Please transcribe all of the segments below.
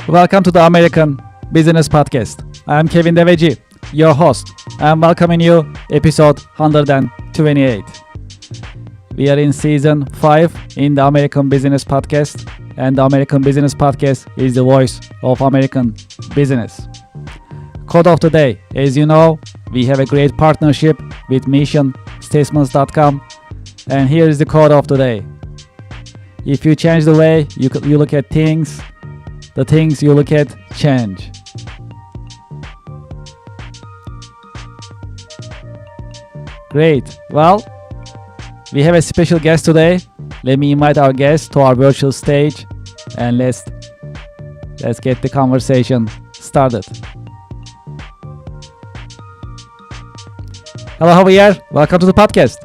Welcome to the American Business Podcast. I'm Kevin Devecioglu, your host. I'm welcoming you episode 128. We are in season 5 in the American Business Podcast, and the American Business Podcast is the voice of American business. Quote of the day: as you know, we have a great partnership with missionstatements.com, and here is the quote of the day. If you change the way you look at things, the things you look at change. Great. Well, we have a special guest today. Let me invite our guest to our virtual stage, and let's get the conversation started. Hello, Javier. Welcome to the podcast.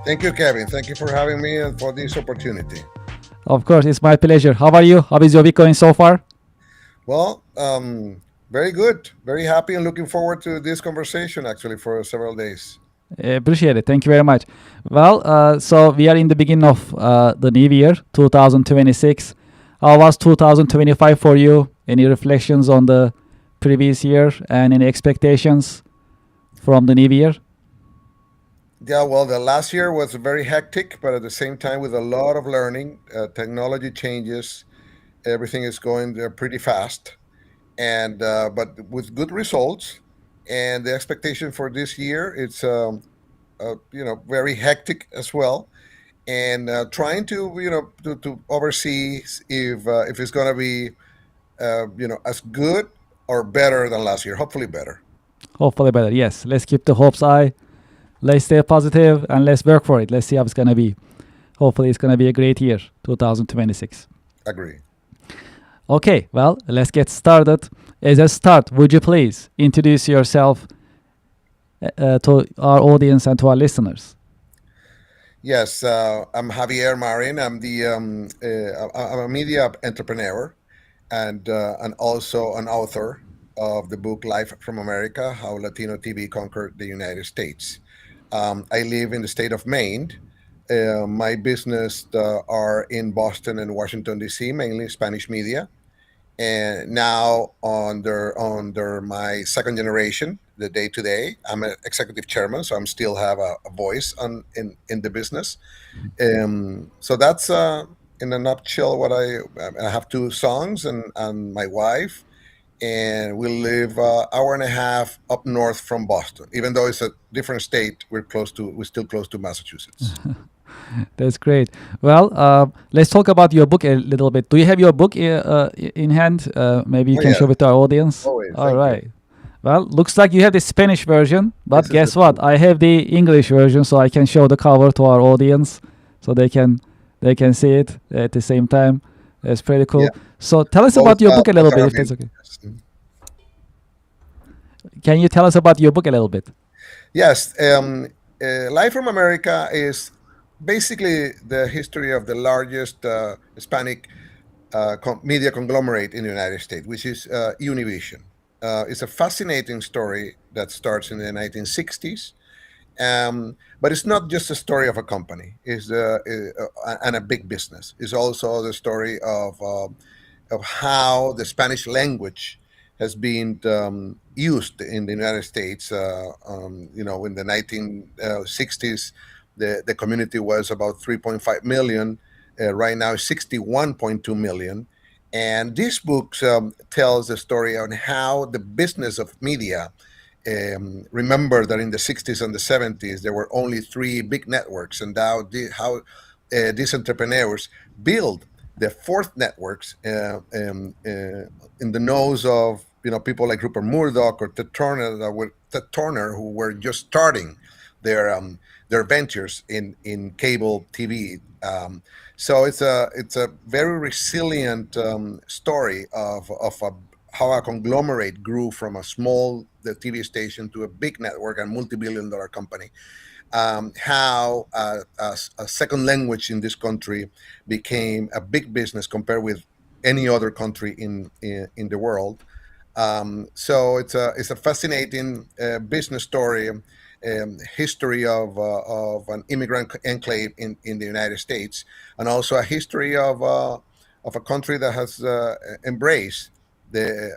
Thank you, Kevin. Thank you for having me and for this opportunity. Of course, it's my pleasure. How are you? How is your week going so far? Well, very good. Very happy and looking forward to this conversation actually for several days. Appreciate it. Thank you very much. Well, so we are in the beginning of the new year, 2026. How was 2025 for you? Any reflections on the previous year and any expectations from the new year? Yeah, well, the last year was very hectic, but at the same time with a lot of learning, technology changes, everything is going pretty fast, and but with good results. And the expectation for this year, it's very hectic as well, and trying to to oversee if it's going to be as good or better than last year. Hopefully better. Hopefully better. Yes. Let's keep the hopes high. Let's stay positive and let's work for it. Let's see how it's going to be. Hopefully it's going to be a great year, 2026. Agree. Okay, well, let's get started. As a start, would you please introduce yourself to our audience and to our listeners? Yes, I'm Javier Marin. I'm a media entrepreneur and also an author of the book Life from America: How Latino TV Conquered the United States. I live in the state of Maine. My business are in Boston and Washington D.C., mainly Spanish media. And now under my second generation, the day to day, I'm an executive chairman, so I'm still have a voice in the business. So that's in a nutshell what I have. Two sons and my wife, and we live hour and a half up north from Boston. Even though it's a different state, we're still close to Massachusetts. That's great. Well, let's talk about your book a little bit. Do you have your book in hand? Maybe you can show it to our audience. Always. All right. You. Well, looks like you have the Spanish version, but guess what? Book. I have the English version, so I can show the cover to our audience, so they can see it at the same time. That's pretty cool. Yeah. So tell us about your book a little bit, if that's okay. Can you tell us about your book a little bit? Yes. Life from America is basically the history of the largest Hispanic media conglomerate in the United States, which is Univision. It's a fascinating story that starts in the 1960s. But it's not just a story of a company. It's and a big business. It's also the story of how the Spanish language has been used in the United States. In the 1960s, the community was about 3.5 million. Right now, 61.2 million. And this book tells the story on how the business of media. Remember that in the 60s and the 70s, there were only 3 big networks, and how these entrepreneurs build the fourth networks in the nose of people like Rupert Murdoch or Ted Turner, who were just starting their ventures in cable TV. So it's a very resilient story of how a conglomerate grew from a small TV station to a big network and multi-billion-dollar company. How a second language in this country became a big business compared with any other country in the world. So it's a fascinating business story, history of an immigrant enclave in the United States, and also a history of of a country that has embraced the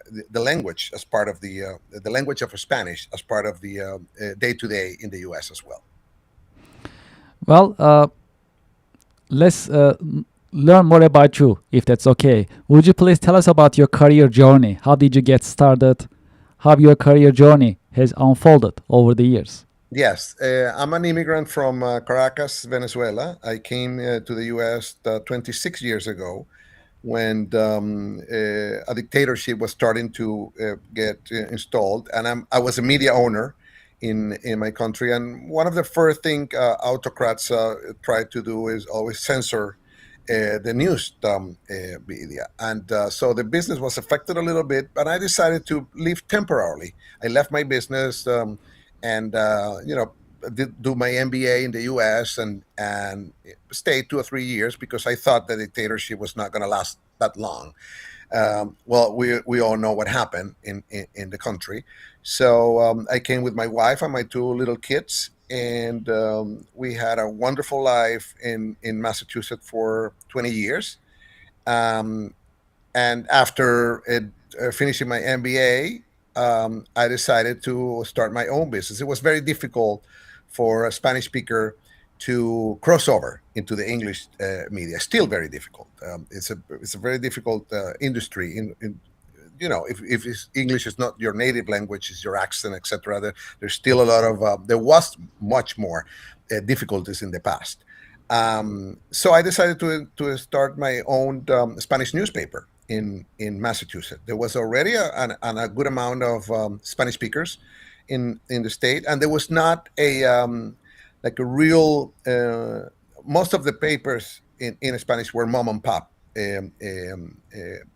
language as part of the language of Spanish as part of the day to day in the U.S. as well. Well, let's learn more about you, if that's okay. Would you please tell us about your career journey? How did you get started? How your career journey has unfolded over the years? Yes, I'm an immigrant from Caracas, Venezuela. I came to the U.S. 26 years ago when a dictatorship was starting to get installed, and I was a media owner in my country. And one of the first thing autocrats try to do is always censor the news media, and so the business was affected a little bit. But I decided to leave temporarily. I left my business and did do my MBA in the U.S. and stayed 2 or 3 years because I thought the dictatorship was not going to last that long. Well, we all know what happened in the country. So I came with my wife and my two little kids, and we had a wonderful life in Massachusetts for 20 years. Um, and after finishing my MBA, I decided to start my own business. It was very difficult for a Spanish speaker to cross over into the English media. Still very difficult. It's a very difficult industry. If English is not your native language, it's your accent, etc. There's still a lot of there was much more difficulties in the past. So I decided to start my own Spanish newspaper in Massachusetts. There was already a good amount of Spanish speakers in the state, and there was not a like a real. Most of the papers in Spanish were mom and pop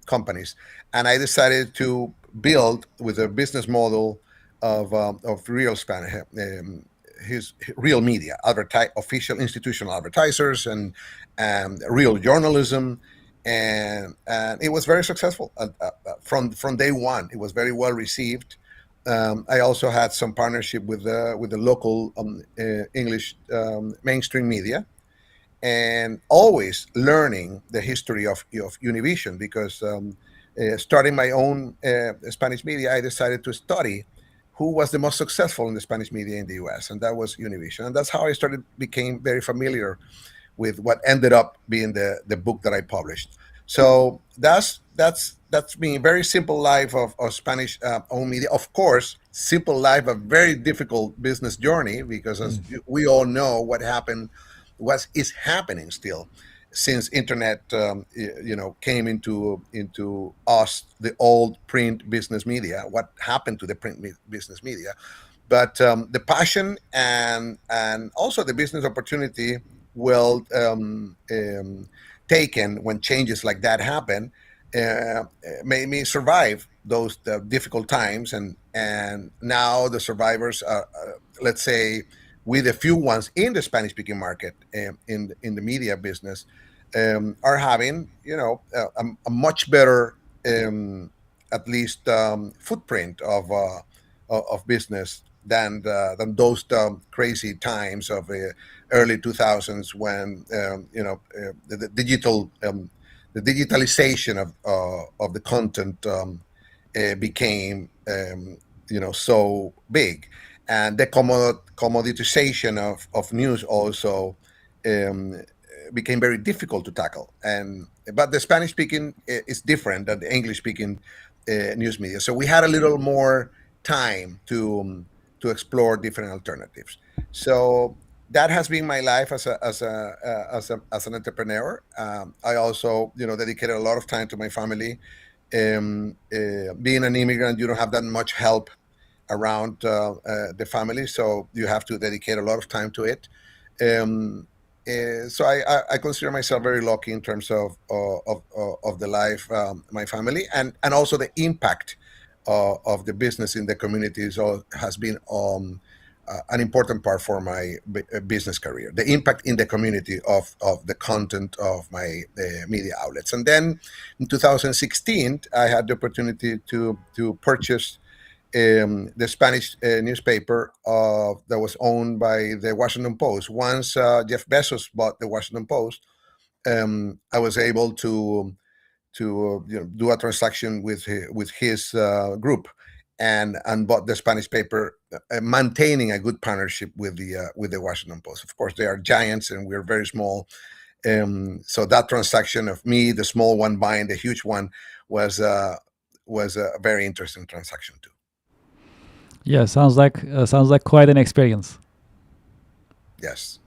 companies, and I decided to build with a business model of real Spanish. His real media, official institutional advertisers, and real journalism, and it was very successful from day one. It was very well received. I also had some partnership with the local English mainstream media, and always learning the history of Univision because starting my own Spanish media, I decided to study who was the most successful in the Spanish media in the U.S., and that was Univision, and that's how I became very familiar with what ended up being the book that I published. So that's me. Very simple life of Spanish owned media. Of course, simple life, a very difficult business journey because as we all know, what happened, what is happening still since internet came into us, the old print business media. What happened to the business media? But the passion and also the business opportunity well taken when changes like that happen made me survive those difficult times, and now the survivors are, let's say, with a few ones in the Spanish speaking market in the media business are having a much better at least footprint of business than those crazy times of early 2000s when the the digitalization of the content became so big, and the commoditization of news also um, became very difficult to tackle. But the Spanish speaking is different than the English speaking news media, so we had a little more time to explore different alternatives. So that has been my life as an entrepreneur. I also dedicated a lot of time to my family. Being an immigrant, you don't have that much help around the family, so you have to dedicate a lot of time to it. Um, so I consider myself very lucky in terms of the life, my family, and also the impact of the business in the communities has been an important part for my business career. The impact in the community of the content of my media outlets. And then in 2016, I had the opportunity to purchase the Spanish newspaper that was owned by the Washington Post. Once Jeff Bezos bought the Washington Post, I was able do a transaction with his group, and bought the Spanish paper, maintaining a good partnership with the Washington Post. Of course, they are giants and we're very small. So that transaction of me, the small one, buying the huge one, was a very interesting transaction too. Yeah, sounds like quite an experience. Yes.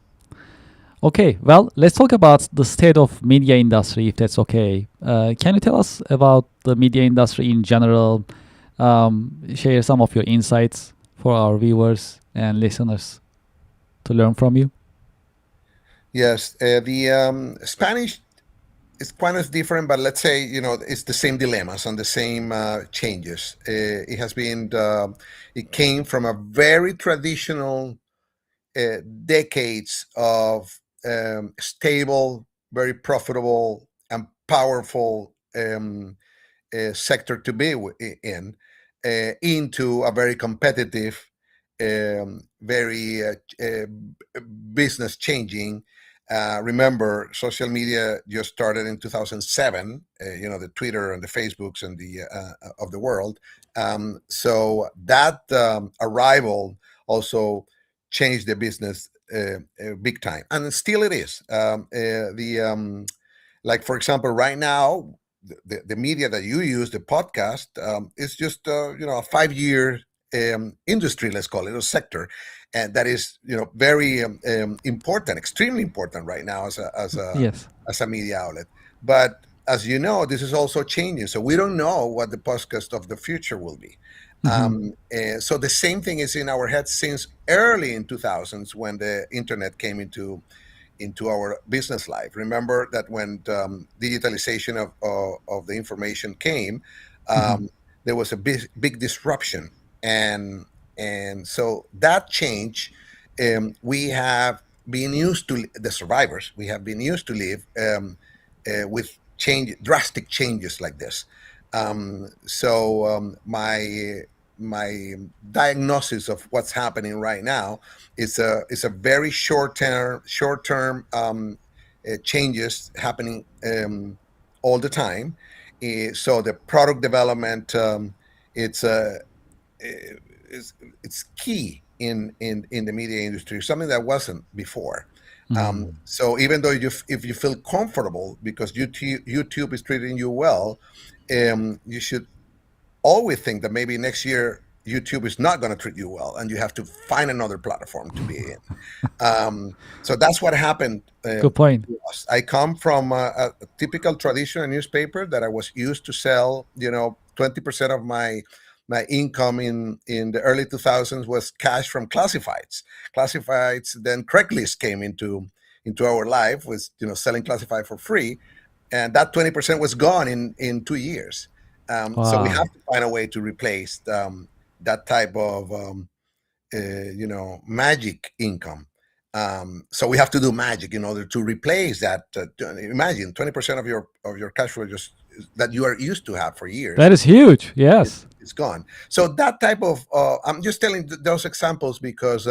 Okay, well, let's talk about the state of media industry, if that's okay. Can you tell us about the media industry in general? Share some of your insights for our viewers and listeners to learn from you. Yes. The Spanish is kind of different, but let's say it's the same dilemmas and the same changes. It came from a very traditional decades of stable, very profitable, and powerful sector to be in, into a very competitive, very business changing. Remember, social media just started in 2007. The Twitter and the Facebooks and the of the world. So that arrival also changed the business big time, and still it is. Like for example, right now, the media that you use, the podcast, is just a 5 year industry, let's call it, a sector, and that is very important, extremely important right now Yes. as a media outlet. But as you know, this is also changing, so we don't know what the podcast of the future will be. So the same thing is in our heads since early in 2000s, when the internet came into our business life. Remember that when digitalization of the information came, there was a big disruption, and so that change, we have been used to, the survivors, we have been used to live with drastic changes like this. So my diagnosis of what's happening right now is a very short term changes happening all the time. So the product development, it's it's key in the media industry, something that wasn't before. So even though if you feel comfortable because YouTube is treating you well, you should always think that maybe next year YouTube is not going to treat you well, and you have to find another platform to be in. So that's what happened Good point. to us. I come from a typical traditional newspaper that I was used to sell. 20% of my income in the early 2000s was cash from classifieds. Classifieds, then Craigslist came into our life, was selling classified for free, and that 20% was gone in 2 years. So we Wow. have to find a way to replace that type of magic income. So we have to do magic in order to replace that. Imagine 20% of your cash flow just that you are used to have for years. That is huge. Yes. It's gone. So that type of I'm just telling those examples because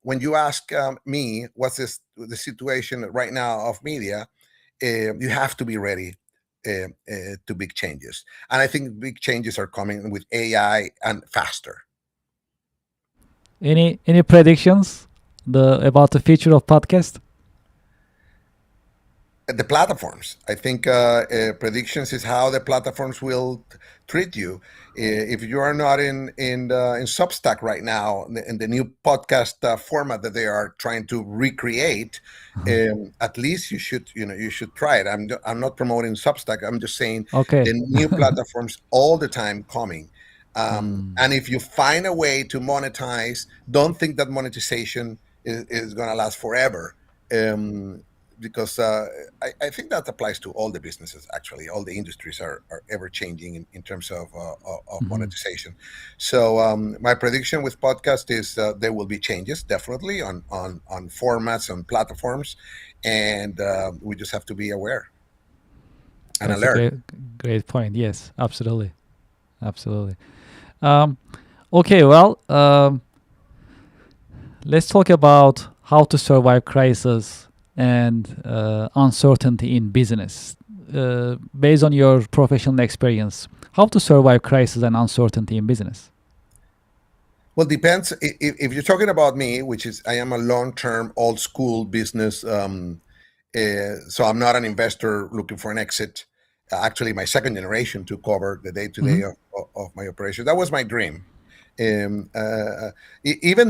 when you ask me what's the situation right now of media, you have to be ready to big changes, and I think big changes are coming with AI and faster. Any predictions about the future of podcast? The platforms, I think predictions is how the platforms will treat you. If you are not in Substack right now, in the new podcast format that they are trying to recreate, at least you should try it. I'm not promoting Substack. I'm just saying Okay. the new platforms all the time coming. And if you find a way to monetize, don't think that monetization is going to last forever. Because I think that applies to all the businesses. Actually, all the industries are ever changing in terms of monetization. So my prediction with podcast is there will be changes, definitely, on formats and platforms, and we just have to be aware and That's alert. a great point. Yes, absolutely. Okay, well, let's talk about how to survive crisis and uncertainty in business. based on your professional experience, how to survive crisis and uncertainty in business? Well, depends. If you're talking about me, which is I am a long-term, old-school business, so I'm not an investor looking for an exit. Actually, my second generation to cover the day-to-day of my operation. That was my dream. Even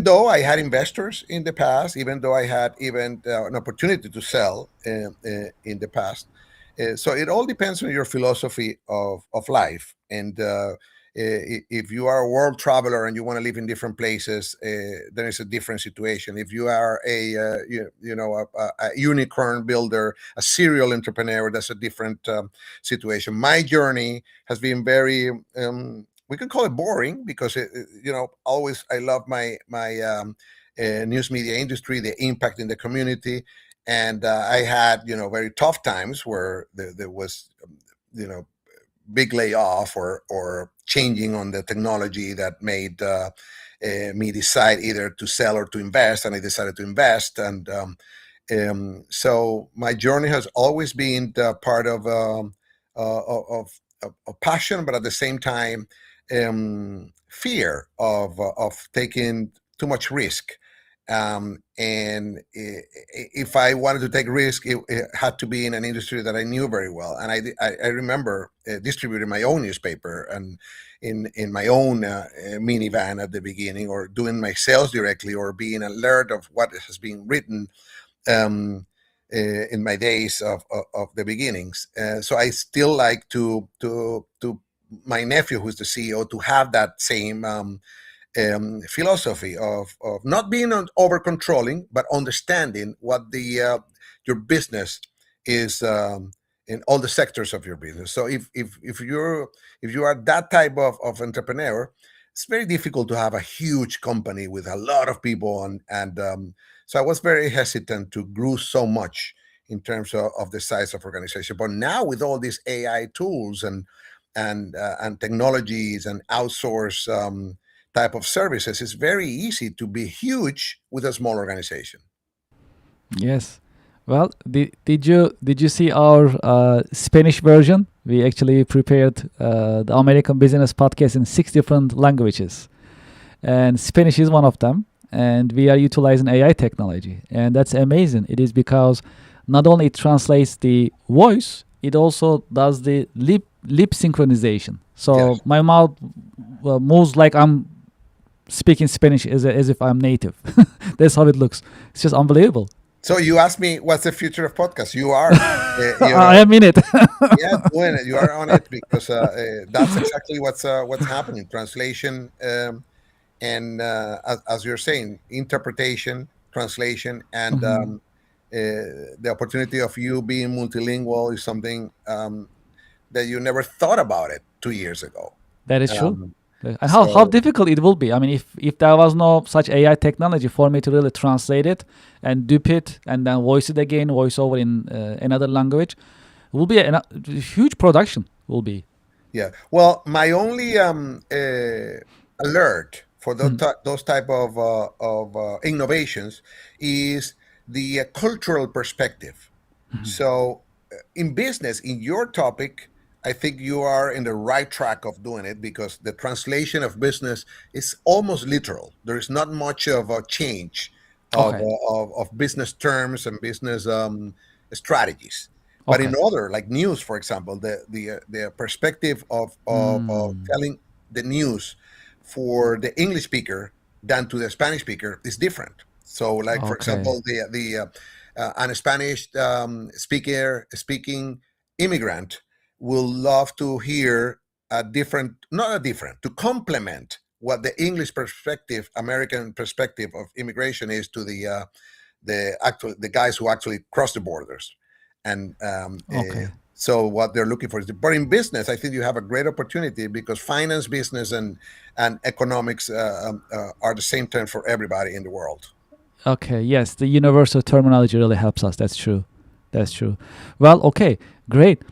though I had investors in the past, even though I had even an opportunity to sell in the past, so it all depends on your philosophy of life. And if you are a world traveler and you want to live in different places, then it's a different situation. If you are a unicorn builder, a serial entrepreneur, that's a different situation. My journey has been very we can call it boring because always I love my news media industry, the impact in the community, and I had very tough times where there was big layoff or changing on the technology that made me decide either to sell or to invest, and I decided to invest. And so my journey has always been part of passion, but at the same time fear of taking too much risk. And if I wanted to take risk, it had to be in an industry that I knew very well. And I remember distributing my own newspaper and in my own minivan at the beginning, or doing my sales directly, or being alert of what has been written in my days of the beginnings. So I still like to my nephew, who's the CEO, to have that same philosophy of not being over controlling, but understanding what your business is in all the sectors of your business. So if you are that type of entrepreneur, it's very difficult to have a huge company with a lot of people, and so I was very hesitant to grow so much in terms of the size of organization. But now with all these AI tools and technologies and outsource type of services, it's very easy to be huge with a small organization. Yes. Well, did you see our Spanish version? We actually prepared the American Business Podcast in 6 different languages, and Spanish is one of them. And we are utilizing AI technology, and that's amazing. It is because not only it translates the voice, it also does the lip synchronization. So Yes. my mouth moves like I'm speaking Spanish as if I'm native. That's how it looks. It's just unbelievable. So you asked me what's the future of podcasts. You are, I am in it. yeah, doing it. You are on it because that's exactly what's happening. Translation and as you're saying, interpretation, translation, and the opportunity of you being multilingual is something that you never thought about it 2 years ago. That is true. Um, And how so difficult it will be. I mean, if there was no such AI technology for me to really translate it and dupe it and then voice it again, voice over in another language, it will be a huge production. Will be. yeah. Well, my only alert for those type of innovations is the cultural perspective. So, in business, in your topic, I think you are in the right track of doing it because the translation of business is almost literal. There is not much of a change of Okay. of business terms and business strategies. But in Okay. other, like news, for example, the perspective of telling the news for the English speaker than to the Spanish speaker is different. So, like for Okay. example, the an Spanish speaking immigrant will love to hear not a different, to complement what the English perspective, American perspective of immigration is to the guys who actually cross the borders, and Okay. so what they're looking for is. But in business, I think you have a great opportunity because finance, business, and economics are the same term for everybody in the world. Okay. Yes, the universal terminology really helps us. That's true. That's true. Well, okay, great.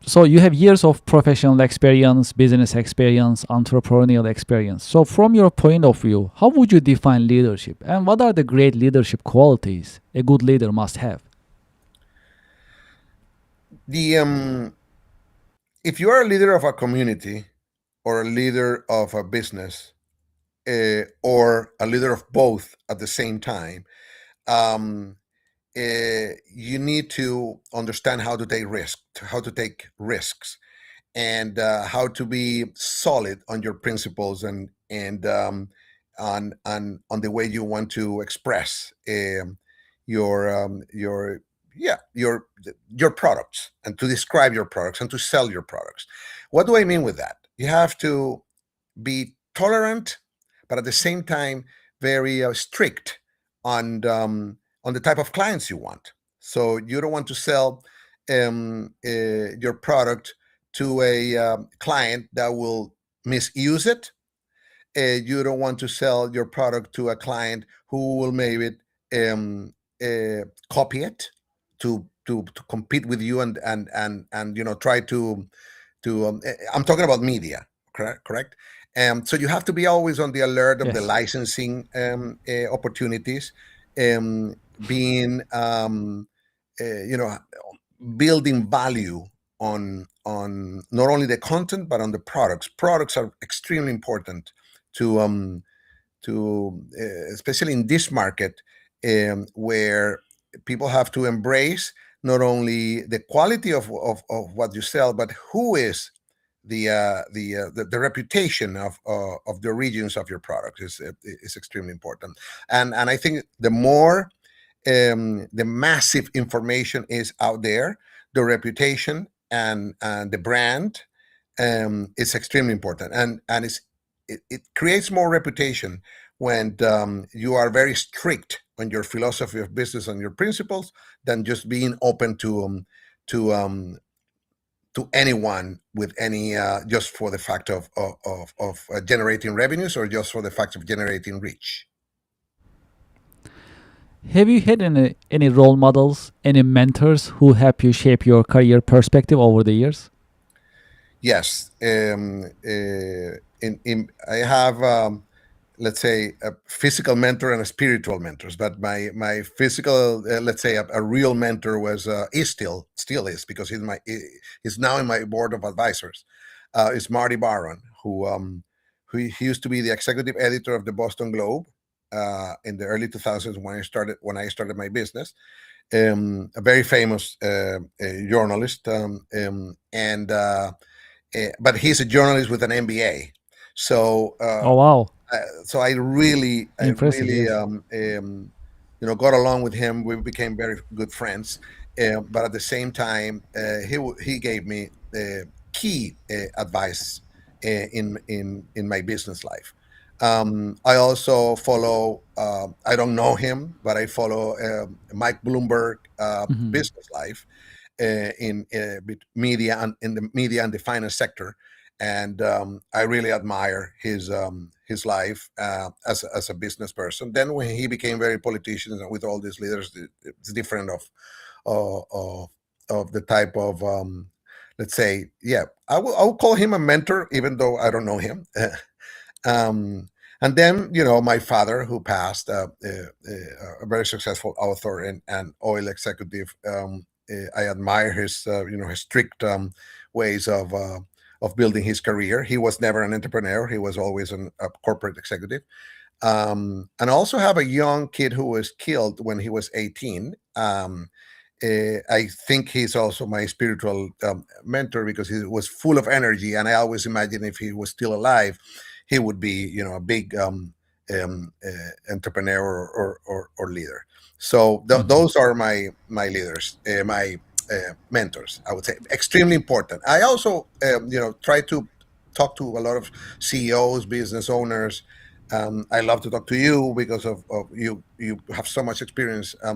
So you have years of professional experience, business experience, entrepreneurial experience. So from your point of view, how would you define leadership? And what are the great leadership qualities a good leader must have? The if you are a leader of a community or a leader of a business or a leader of both at the same time, um, you need to understand how to take risks, and how to be solid on your principles and on the way you want to express your yeah your products, and to describe your products and to sell your products. What do I mean with that? You have to be tolerant, but at the same time very strict on the type of clients you want. So you don't want to sell your product to a client that will misuse it. You don't want to sell your product to a client who will maybe copy it to compete with you and try to I'm talking about media, correct. So you have to be always on the alert of the Yes. licensing opportunities, being you know building value on not only the content but on the products. Products are extremely important to especially in this market, where people have to embrace not only the quality of what you sell, but who is the reputation of the origins of your product is extremely important. And I think the more the massive information is out there, the reputation and the brand is extremely important, and it creates more reputation when you are very strict on your philosophy of business and your principles, than just being open to to anyone with any just for the fact of generating revenues, or just for the fact of generating reach. Have you had any role models, any mentors who help you shape your career perspective over the years? Yes, I have let's say a physical mentor and a spiritual mentors, but my physical, let's say a real mentor was is still is, because he's now in my board of advisors. Is Marty Baron, who he used to be the executive editor of the Boston Globe in the early 2000s when I started my business. A very famous journalist, and but he's a journalist with an MBA. So Oh wow, so I impressive. really Yes. got along with him. We became very good friends. But at the same time, he gave me key advice in my business life. I also follow. I don't know him, but I follow Mike Bloomberg Mhm. business life in media and in the media and the finance sector, and I really admire his life as a business person. Then when he became very politician and with all these leaders, it's different of of the type of let's say, yeah, I'll call him a mentor, even though I don't know him. um, and then my father, who passed, a very successful author and oil executive. I admire his his strict ways of building his career. He was never an entrepreneur. He was always a corporate executive. And I also have a young kid who was killed when he was 18. I think he's also my spiritual mentor, because he was full of energy, and I always imagine if he was still alive, he would be, a big entrepreneur or leader. So Mhm. those are my leaders, my mentors. I would say extremely important. I also, try to talk to a lot of CEOs, business owners. I love to talk to you because of you. You have so much experience as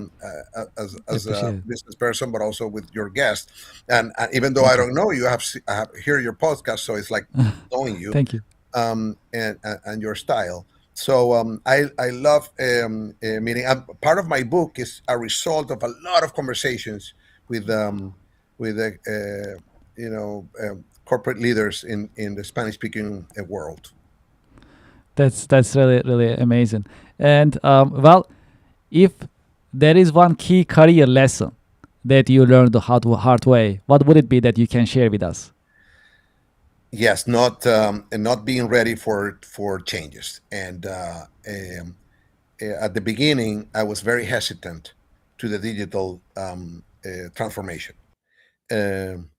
a Appreciate it. business person, but also with your guest. And even though I Thank you. don't know you, I have hear your podcast, so it's like knowing you, Thank you. and your style. So I love meeting. Part of my book is a result of a lot of conversations with corporate leaders in the Spanish speaking world. That's really amazing. And well, if there is one key career lesson that you learned the hard way? What would it be that you can share with us? Yes, not being ready for changes. And at the beginning, I was very hesitant to the digital transformation. Um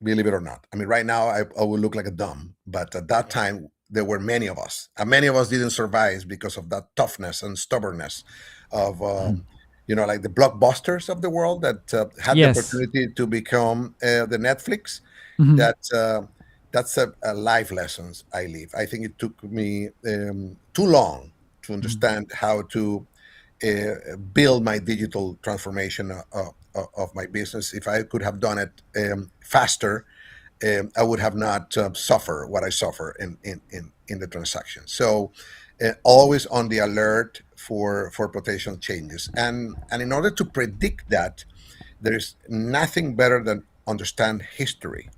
Believe it or not. I mean, right now I would look like a dumb, but at that time there were many of us, and many of us didn't survive because of that toughness and stubbornness of like the blockbusters of the world that had the Yes. opportunity to become the Netflix. Mhm. That that's a life lessons I live. I think it took me too long to understand how to build my digital transformation of my business. If I could have done it faster, I would have not suffered what I suffer in the transaction. So always on the alert for potential changes, and in order to predict that, there is nothing better than understand history.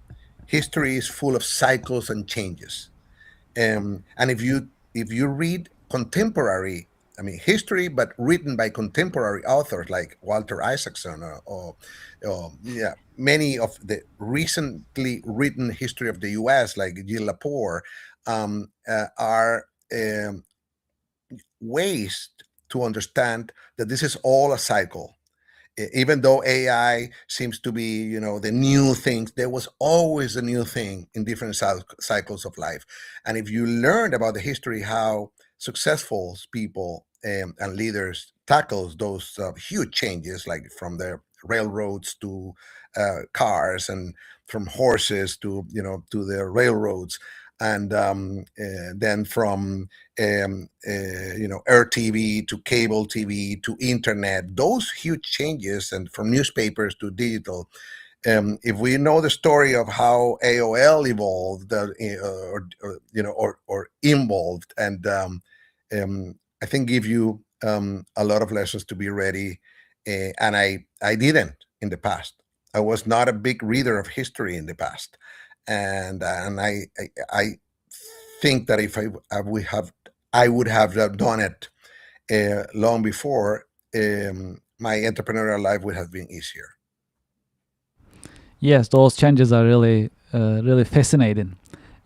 History is full of cycles and changes. And if you read contemporary, I mean, history, but written by contemporary authors like Walter Isaacson, or yeah, many of the recently written history of the U.S. like Gilles Lepore, are ways to understand that this is all a cycle. Even though AI seems to be, the new things, there was always a new thing in different cycles of life. And if you learned about the history, how successful people and leaders tackles those huge changes, like from the railroads to cars, and from horses to the railroads, and then from air TV to cable TV to internet, those huge changes, and from newspapers to digital. If we know the story of how AOL evolved, or involved, and I think give you a lot of lessons to be ready. And I didn't in the past. I was not a big reader of history in the past, and I think that if I would have done it long before, my entrepreneurial life would have been easier. Yes, those changes are really, really fascinating.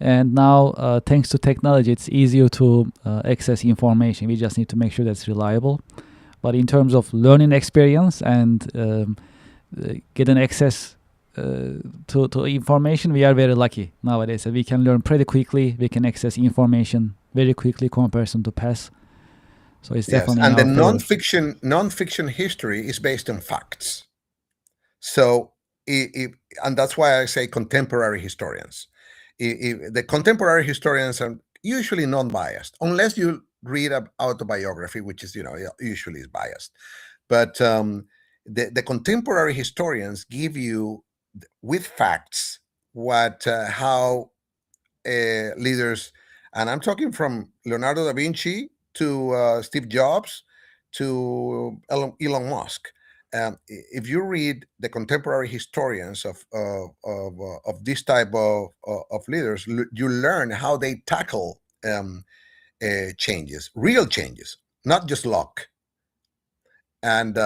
And now, thanks to technology, it's easier to access information. We just need to make sure that's reliable. But in terms of learning experience and getting access to information, we are very lucky nowadays. We can learn pretty quickly. We can access information very quickly comparison to past. So it's Yes, definitely in and the our favor. nonfiction history is based on facts. So, and that's why I say contemporary historians. The contemporary historians are usually non-biased, unless you read an autobiography, which is usually is biased. But the contemporary historians give you with facts how leaders, and I'm talking from Leonardo da Vinci to Steve Jobs to Elon Musk. If you read the contemporary historians of this type of leaders, you learn how they tackle changes, real changes, not just luck. And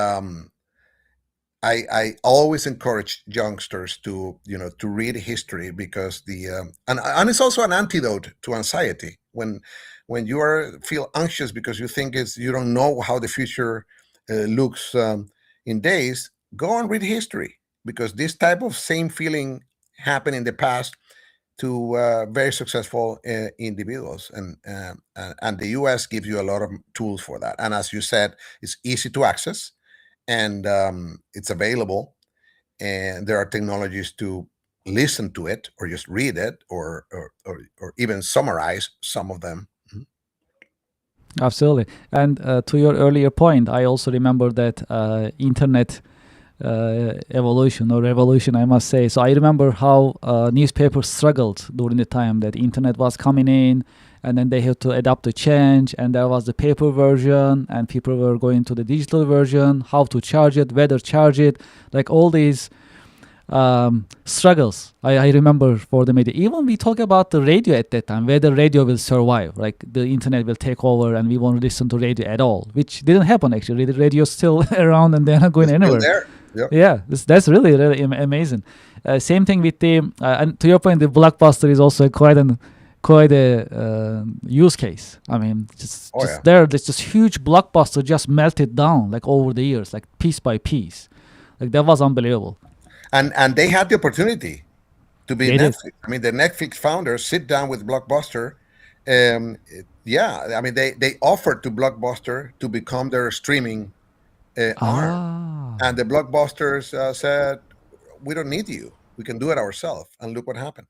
I always encourage youngsters to read history, because and it's also an antidote to anxiety. When you feel anxious because you think you don't know how the future looks in days, go and read history, because this type of same feeling happened in the past to very successful individuals, and the U.S. gives you a lot of tools for that. And as you said, it's easy to access, and it's available, and there are technologies to listen to it or just read it, or even summarize some of them. Absolutely. And to your earlier point, I also remember that internet evolution or revolution, I must say. So I remember how newspapers struggled during the time that internet was coming in, and then they had to adapt to change, and there was the paper version, and people were going to the digital version, how to charge it, whether charge it, like all these struggles. I remember for the media. Even we talk about the radio at that time, whether radio will survive, like the internet will take over and we won't listen to radio at all, which didn't happen actually. The radio's still around and they're not going It's still anywhere. there. Yep. Yeah, that's really really amazing. Same thing with the and to your point, the blockbuster is also quite a use case. I mean, Oh yeah. there's this huge blockbuster just melted down like over the years, like piece by piece. Like that was unbelievable. And they had the opportunity to be They did. Netflix. I mean, the Netflix founders sit down with Blockbuster. Yeah, I mean, they offered to Blockbuster to become their streaming arm, Ah, and the Blockbusters said, "We don't need you. We can do it ourselves." And look what happened.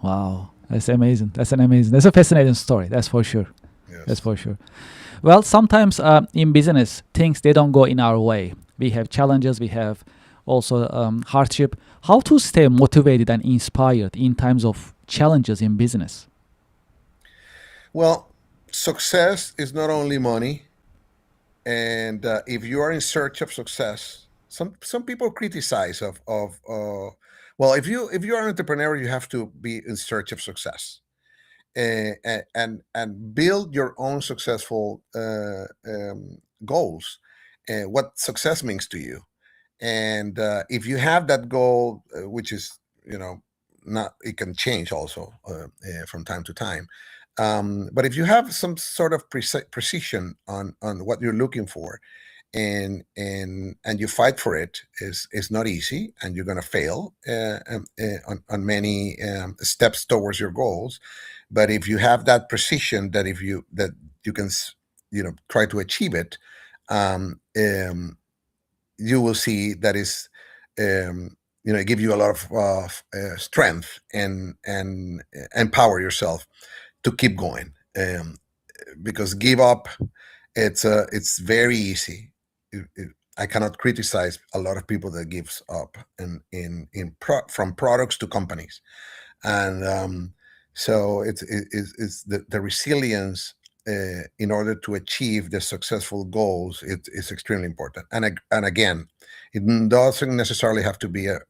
wow, that's amazing. That's an amazing. That's a fascinating story. That's for sure. That's Yes. for sure. Well, sometimes in business, things they don't go in our way. We have challenges. We have also hardship. How to stay motivated and inspired in times of challenges in business? Well, success is not only money, and if you are in search of success, some people criticize well, if you are an entrepreneur, you have to be in search of success, and build your own successful goals, what success means to you. And if you have that goal, which is, not, it can change also from time to time, but if you have some sort of precision on what you're looking for, and you fight for it, is not easy, and you're going to fail on many steps towards your goals. But if you have that precision, that you can try to achieve it, um, you will see that is, it give you a lot of strength, and empower yourself to keep going. Because give up, it's very easy. I cannot criticize a lot of people that gives up from products to companies, and so it's the resilience in order to achieve the successful goals. It's extremely important, and again, it doesn't necessarily have to be a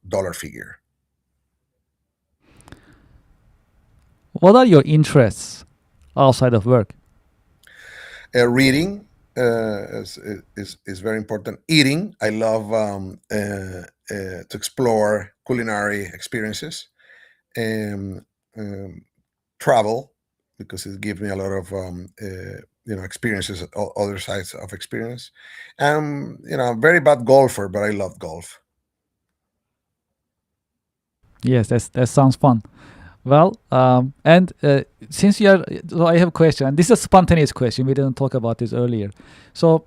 dollar figure. What are your interests outside of work? Reading is very important. Eating, I love to explore culinary experiences, and travel, because it gives me a lot of experiences, other sides of experience. I'm very bad golfer, but I love golf. Yes, that sounds fun. Well, and since you are, so I have a question, and this is a spontaneous question. We didn't talk about this earlier. So,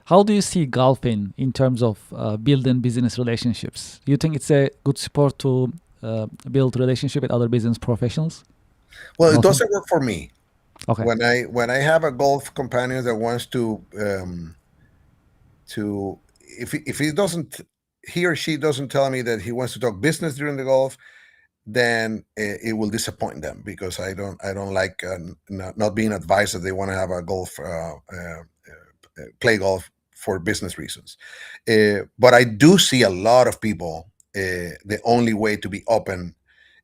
how do you see golfing in terms of building business relationships? Do you think it's a good sport to build relationship with other business professionals? Well, it Golfing. doesn't work for me. Okay. When I have a golf companion that wants to if he doesn't, he or she doesn't tell me that he wants to talk business during the golf, then it will disappoint them, because I don't like not being advised that they want to have a golf play golf for business reasons. But I do see a lot of people. The only way to be open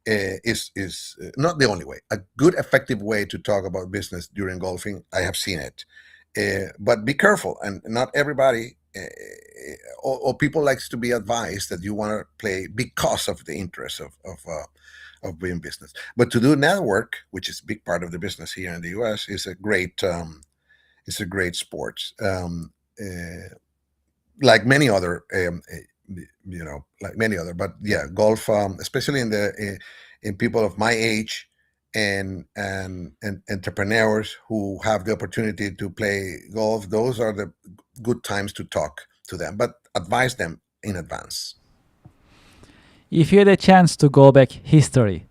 is not the only way. A good, effective way to talk about business during golfing. I have seen it, but be careful, and not everybody. Or people likes to be advised that you want to play because of the interest of doing business. But to do network, which is a big part of the business here in the U.S., is a great sport. Like many other, like many other. But yeah, golf, especially in people of my age, and entrepreneurs who have the opportunity to play golf, those are the good times to talk to them, but advise them in advance. If you had a chance to go back history,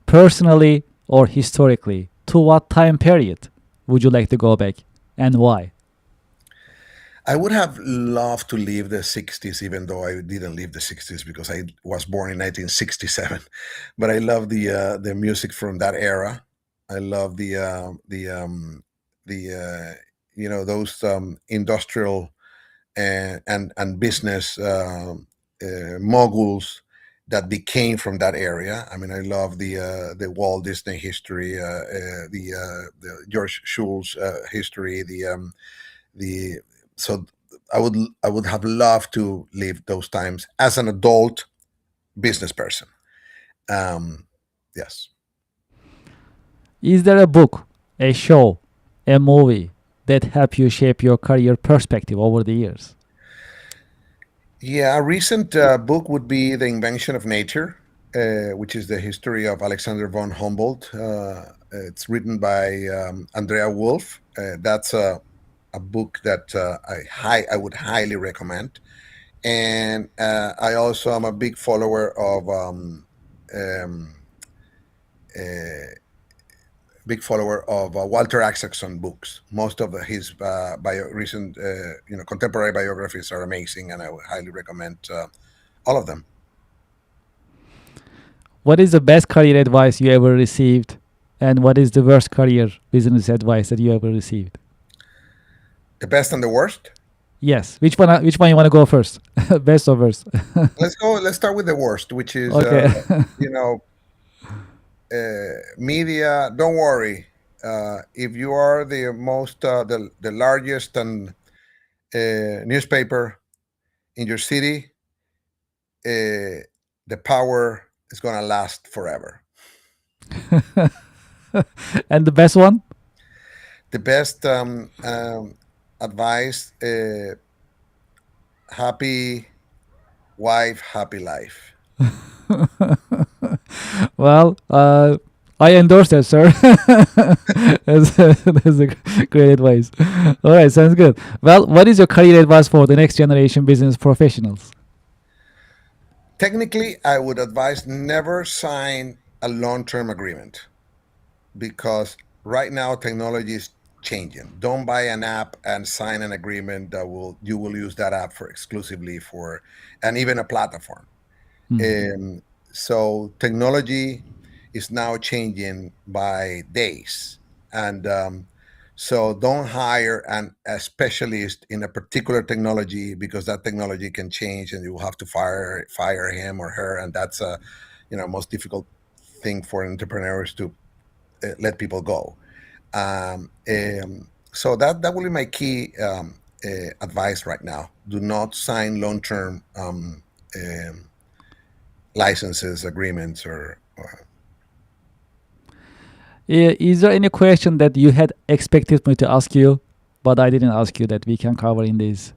personally or historically, to what time period would you like to go back, and why? I would have loved to leave the 60s, even though I didn't leave the 60s because I was born in 1967. But I love the music from that era. I love the those industrial and business moguls that became from that area. I mean, I love the Walt Disney history, the George Schultz history, the so I would I would have loved to live those times as an adult business person. Um, yes. Is there a book, a show, a movie that helped you shape your career perspective over the years? Yeah, a recent book would be The Invention of Nature, which is the history of Alexander von Humboldt. It's written by Andrea Wolf. That's a book that I would highly recommend. And I also am a big follower of um, uh, Walter Isaacson books. Most of his recent contemporary biographies are amazing, and I would highly recommend all of them. What is the best career advice you ever received? And what is the worst career business advice that you ever received? The best and the worst. Yes. Which one you want to go first? Best or worst? Let's go. Let's start with the worst, which is Okay. you know media. Don't worry. If you are the largest and newspaper in your city, the power is going to last forever. And the best one? The best advice: happy wife, happy life. Well, I endorse that, sir. That's a great advice. All right, sounds good. Well, what is your career advice for the next generation business professionals? Technically, I would advise never sign a long-term agreement because right now technology is changing. Don't buy an app and sign an agreement that will you will use that app for exclusively for, and even a platform. Um, so technology is now changing by days, and so don't hire a specialist in a particular technology because that technology can change, and you will have to fire him or her, and that's a most difficult thing for entrepreneurs to let people go. So that will be my key advice right now. Do not sign long-term licenses, agreements, or Is there any question that you had expected me to ask you, but I didn't ask you that we can cover in this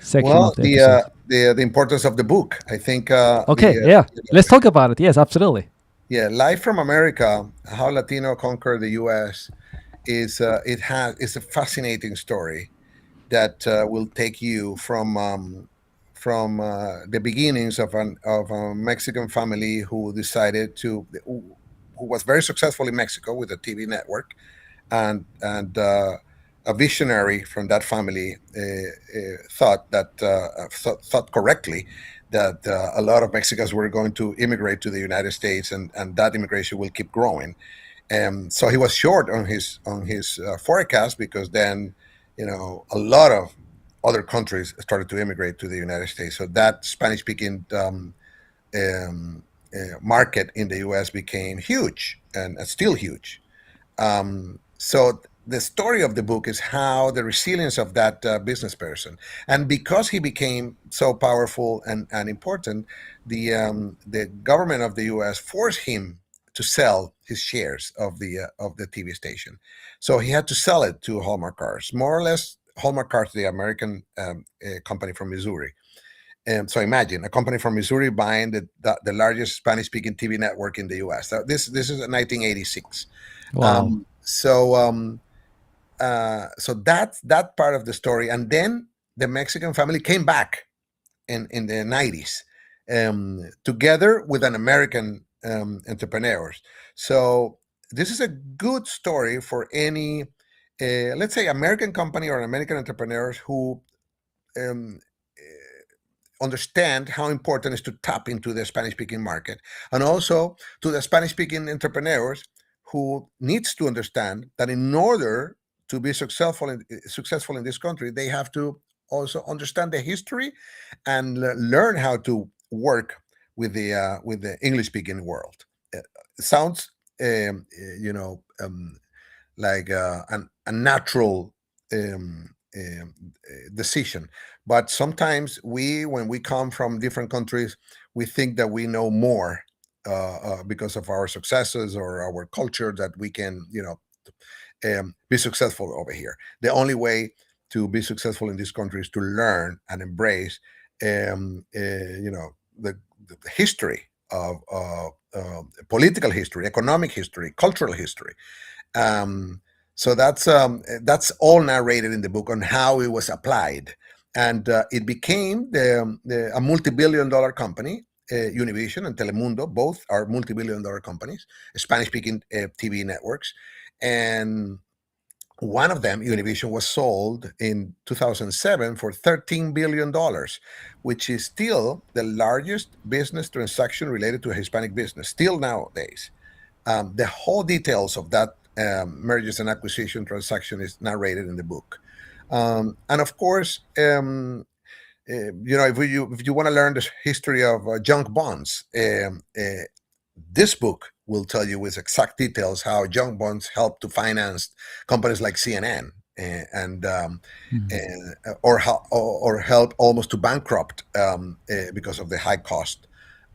section of well, the episode? the importance of the book. I think Okay, yeah. Let's talk about it. Yes, absolutely. yeah, Life from America: How Latino Conquered the U.S. is it's a fascinating story that will take you from the beginnings of a Mexican family who decided who was very successful in Mexico with a TV network, and a visionary from that family thought correctly that a lot of Mexicans were going to immigrate to the United States, and that immigration will keep growing. So he was short on his forecast because then a lot of other countries started to immigrate to the United States. So that Spanish speaking market in the U.S. became huge and still huge. So the story of the book is how the resilience of that business person, and because he became so powerful and important, the government of the U.S. forced him to sell his shares of the TV station. So he had to sell it to Hallmark Cars, more or less. Hallmark Cars, the American company from Missouri. So imagine a company from Missouri buying the largest Spanish-speaking TV network in the U.S. So this is 1986. Wow. So that's that part of the story, and then the Mexican family came back in the 90s, together with an American entrepreneurs. So this is a good story for any, let's say, American company or American entrepreneurs who um, understand how important it is to tap into the Spanish speaking market, and also to the Spanish speaking entrepreneurs who needs to understand that in order to be successful in this country, they have to also understand the history and learn how to work with the English speaking world. It sounds you know like a natural decision. But sometimes when we come from different countries, we think that we know more because of our successes or our culture, that we can, be successful over here. The only way to be successful in this country is to learn and embrace, the history of political history, economic history, cultural history. Um, so that's all narrated in the book on how it was applied, and it became a multi-billion-dollar company. Univision and Telemundo both are multi-billion-dollar companies, Spanish-speaking TV networks, and one of them, Univision, was sold in 2007 for $13 billion, which is still the largest business transaction related to a Hispanic business, still nowadays. The whole details of that mergers and acquisition transaction is narrated in the book. And of course, if you want to learn the history of junk bonds, this book will tell you with exact details how junk bonds help to finance companies like CNN, or help almost to bankrupt because of the high cost.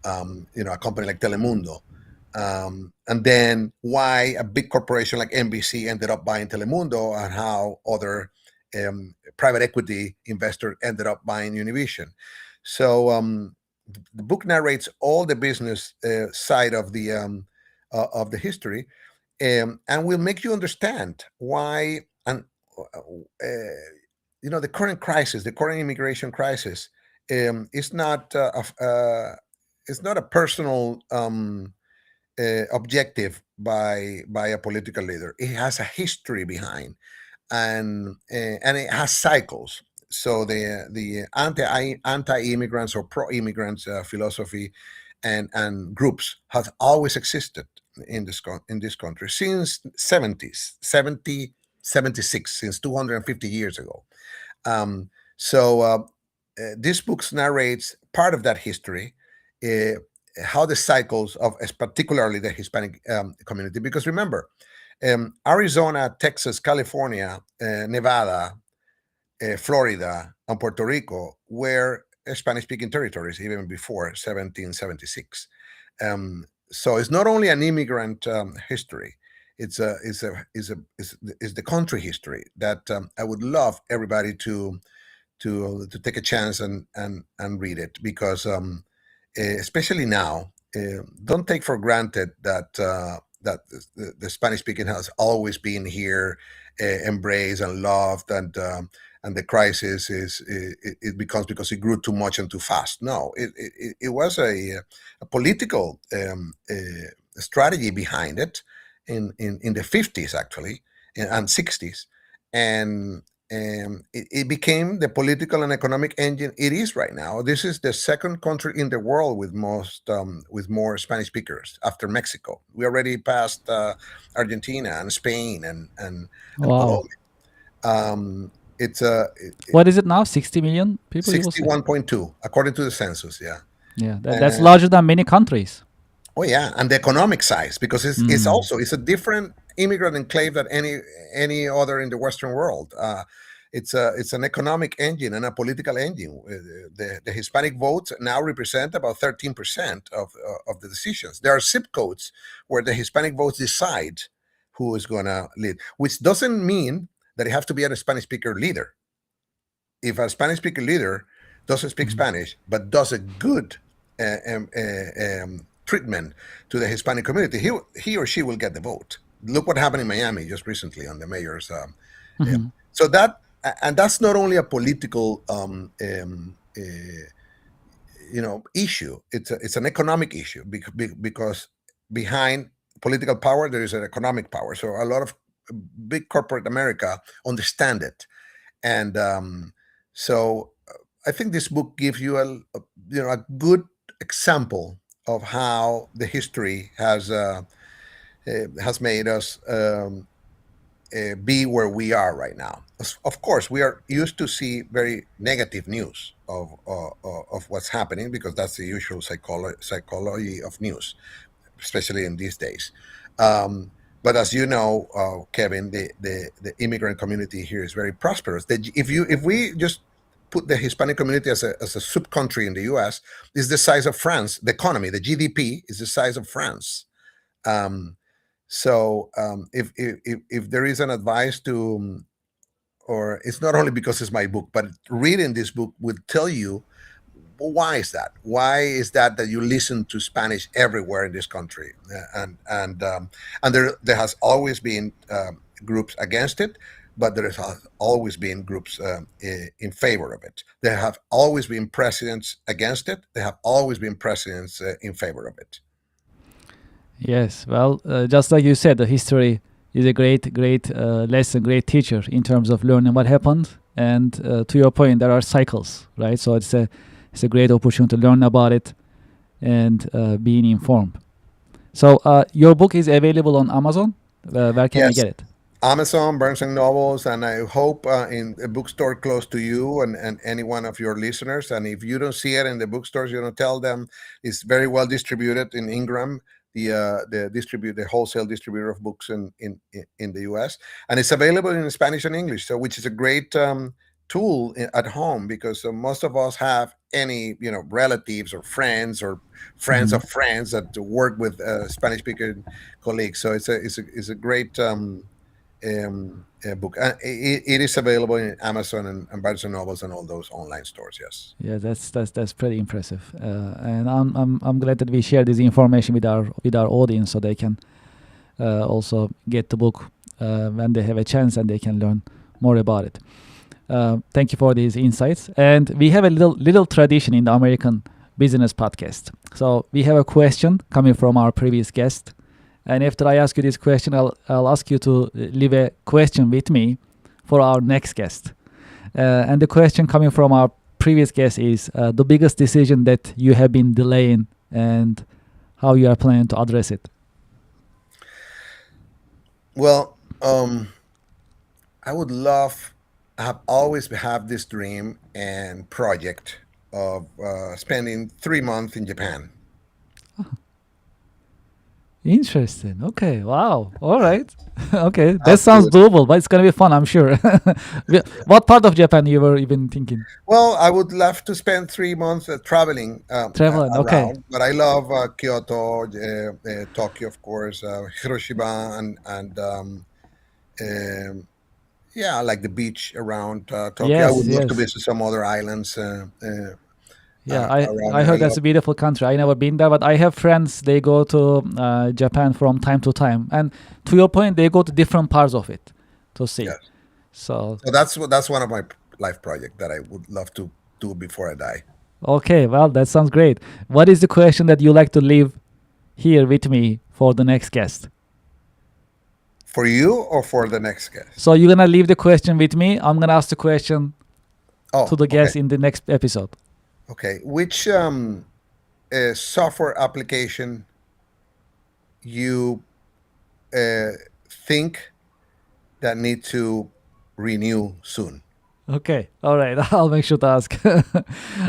A company like Telemundo. And then why a big corporation like NBC ended up buying Telemundo, and how other private equity investor ended up buying Univision. So the book narrates all the business side of the history, and will make you understand why, and the current crisis, the current immigration crisis, is not it's not a personal objective by a political leader. It has a history behind, and it has cycles. So the anti-immigrants or pro-immigrants philosophy and groups have always existed in this country since 76, since 250 years ago. So this book narrates part of that history, how the cycles of, particularly the Hispanic community, because remember, Arizona, Texas, California, Nevada, Florida, and Puerto Rico were Spanish-speaking territories even before 1776. So it's not only an immigrant history; it's the country history that I would love everybody to take a chance and read it, because especially now, don't take for granted that the Spanish speaking has always been here, embraced and loved, and the crisis it becomes because it grew too much and too fast. No, it was a political strategy behind it in the 50s actually, and 60s, and it became the political and economic engine it is right now. This is the second country in the world with more Spanish speakers after Mexico. We already passed Argentina and Spain and Wow. Colombia. It's What is it now? 60 million people, you will say? 61.2 according to the census. Yeah. Yeah, that's larger than many countries. Oh yeah, and the economic size, because it's a different immigrant enclave than any other in the Western world. It's an economic engine and a political engine. The Hispanic votes now represent about 13% of the decisions. There are zip codes where the Hispanic votes decide who is going to lead, which doesn't mean that it has to be a Spanish speaker leader. If a Spanish speaker leader doesn't speak Spanish but does a good treatment to the Hispanic community, he or she will get the vote. Look what happened in Miami just recently on the mayor's. So that's not only a political issue. It's an economic issue, because behind political power there is an economic power. So a lot of big corporate America understand it, and so I think this book gives you a good example of how the history has made us be where we are right now. Of course, we are used to see very negative news of what's happening, because that's the usual psychology of news, especially in these days. But as you know, Kevin, the immigrant community here is very prosperous. If we just put the Hispanic community as a sub country in the U.S., is the size of France. The economy, the GDP, is the size of France. Um, if there is an advice to, or it's not only because it's my book, but reading this book would tell you why is that? Why is that you listen to Spanish everywhere in this country? And there has always been groups against it, but there has always been groups in favor of it. There have always been presidents against it. There have always been presidents in favor of it. Yes, well, just like you said, the history is a great lesson, great teacher in terms of learning what happened. And to your point, there are cycles, right? So it's a great opportunity to learn about it and being informed. So your book is available on Amazon. Where can I get it? Amazon, Barnes and Nobles, and I hope in a bookstore close to you and any one of your listeners. And if you don't see it in the bookstores, tell them it's very well distributed in Ingram, the wholesale distributor of books in the U.S. And it's available in Spanish and English, so which is a great tool at home, because most of us have any relatives or friends of friends that work with Spanish speaking colleagues. So it's a great book. It is available in Amazon and Barnes and Nobles and all those online stores. Yes. Yeah, that's pretty impressive, and I'm glad that we share this information with our audience, so they can also get the book when they have a chance and they can learn more about it. Thank you for these insights. And we have a little tradition in the American Business Podcast. So we have a question coming from our previous guest. And after I ask you this question, I'll ask you to leave a question with me for our next guest. And the question coming from our previous guest is the biggest decision that you have been delaying and how you are planning to address it. Well, I would love, I have always have this dream and project of spending 3 months in Japan. Interesting. Okay. Wow. All right. Okay. That sounds doable, but it's going to be fun, I'm sure. What part of Japan you were even thinking? Well, I would love to spend 3 months traveling. Traveling, okay. But I love Kyoto, Tokyo, of course, Hiroshima, and yeah, like the beach around Tokyo. Yes, I would love to yes. visit some other islands. Yeah, around I there. heard that's a beautiful country. I never been there, but I have friends. They go to Japan from time to time, and to your point, they go to different parts of it to see. Yes. So So that's one of my life projects that I would love to do before I die. okay, well, that sounds great. What is the question that you like to leave here with me for the next guest? For you or for the next guest? So you're gonna leave the question with me. I'm gonna ask the question to the guest okay. in the next episode. Okay. Which software application you think that need to renew soon? Okay, all right. I'll make sure to ask.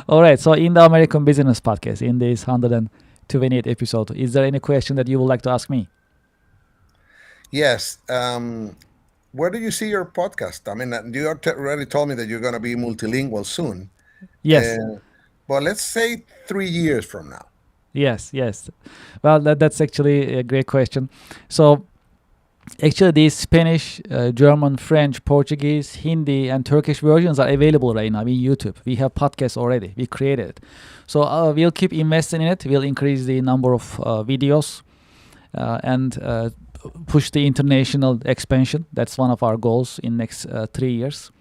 All right. So in the American Business Podcast, in this 128th episode, is there any question that you would like to ask me? Yes. Where do you see your podcast? I mean, you already told me that you're going to be multilingual soon. Yes. But let's say 3 years from now. Yes. Well, that's actually a great question. So actually, these Spanish, German, French, Portuguese, Hindi, and Turkish versions are available right now in YouTube. We have podcasts already. We created it. So we'll keep investing in it. We'll increase the number of videos and push the international expansion. That's one of our goals in next 3 years.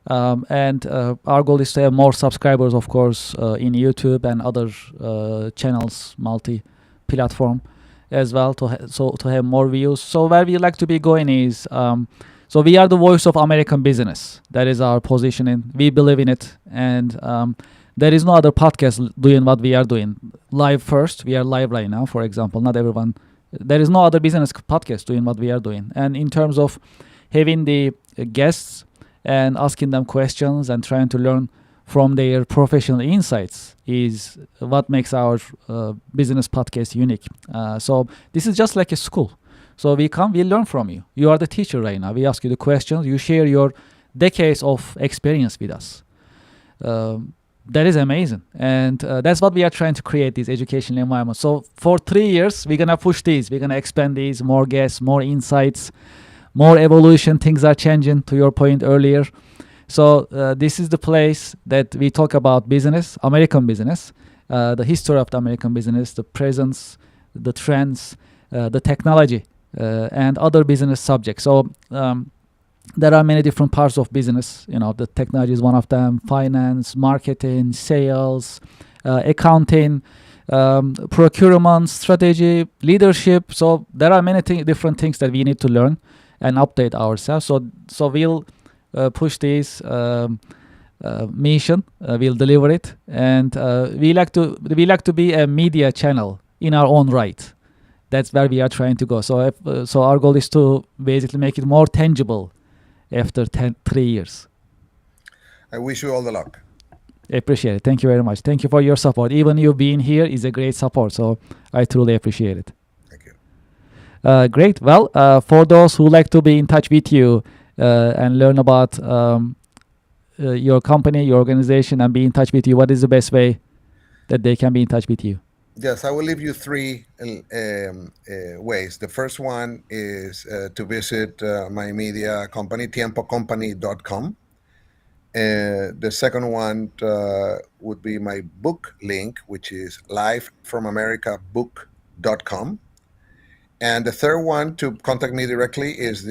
And our goal is to have more subscribers, of course, in YouTube and other channels, multi-platform as well, to have more views. So where we like to be going is, so we are the voice of American business. That is our positioning. We believe in it, and there is no other podcast doing what we are doing. Live first, we are live right now, for example. Not everyone. There is no other business podcast doing what we are doing. And in terms of having the guests and asking them questions and trying to learn from their professional insights is what makes our business podcast unique. So this is just like a school. So we come, we learn from you. You are the teacher right now. We ask you the questions. You share your decades of experience with us. That is amazing. And that's what we are trying to create, this educational environment. So for 3 years, we're going to push these. We're going to expand these, more guests, more insights, more evolution. Things are changing, to your point earlier. So this is the place that we talk about business, American business, the history of the American business, the presence, the trends, the technology, and other business subjects. So there are many different parts of business. The technology is one of them: finance, marketing, sales, accounting, procurement, strategy, leadership. So there are many different things that we need to learn and update ourselves. So we'll push this mission. We'll deliver it, and we like to be a media channel in our own right. That's where we are trying to go. So our goal is to basically make it more tangible after 3 years. I wish you all the luck. I appreciate it. Thank you very much. Thank you for your support. Even you being here is a great support. So I truly appreciate it. Thank you. Great. Well, for those who like to be in touch with you and learn about your company, your organization, and be in touch with you, what is the best way that they can be in touch with you? Yes, I will leave you 3 ways. The first one is to visit my media company, tiempocompany.com. The second one would be my book link, which is livefromamericabook.com. And the third one to contact me directly is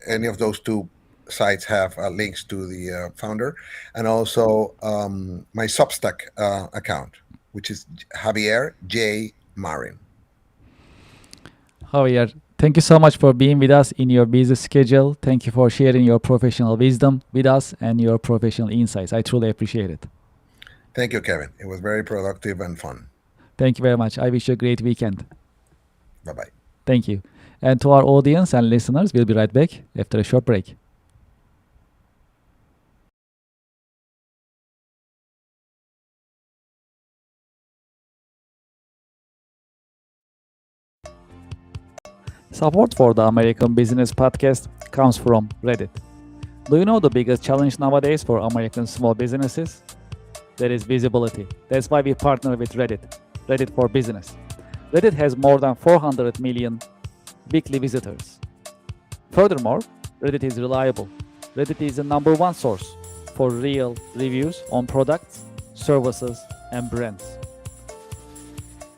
any of those 2 sites have links to the founder, and also my Substack account, which is Javier J. Marin. Javier, thank you so much for being with us in your busy schedule. Thank you for sharing your professional wisdom with us and your professional insights. I truly appreciate it. Thank you, Kevin. It was very productive and fun. Thank you very much. I wish you a great weekend. Bye-bye. Thank you. And to our audience and listeners, we'll be right back after a short break. Support for the American Business Podcast comes from Reddit. Do you know the biggest challenge nowadays for American small businesses? That is visibility. That's why we partner with Reddit for Business. Reddit has more than 400 million weekly visitors. Furthermore, Reddit is reliable. Reddit is the #1 source for real reviews on products, services, and brands.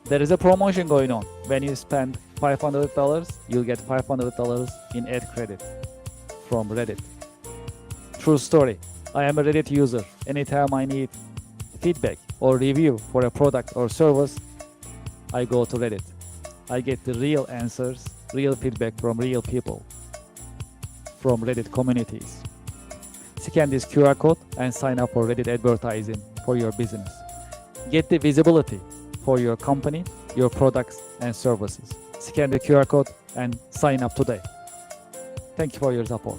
There is a promotion going on. When you spend $500, you'll get $500 in ad credit from Reddit. True story. I am a Reddit user. Anytime I need feedback or review for a product or service, I go to Reddit. I get the real answers, real feedback from real people, from Reddit communities. Scan this QR code and sign up for Reddit advertising for your business. Get the visibility for your company, your products, and services. Scan the QR code and sign up today. Thank you for your support.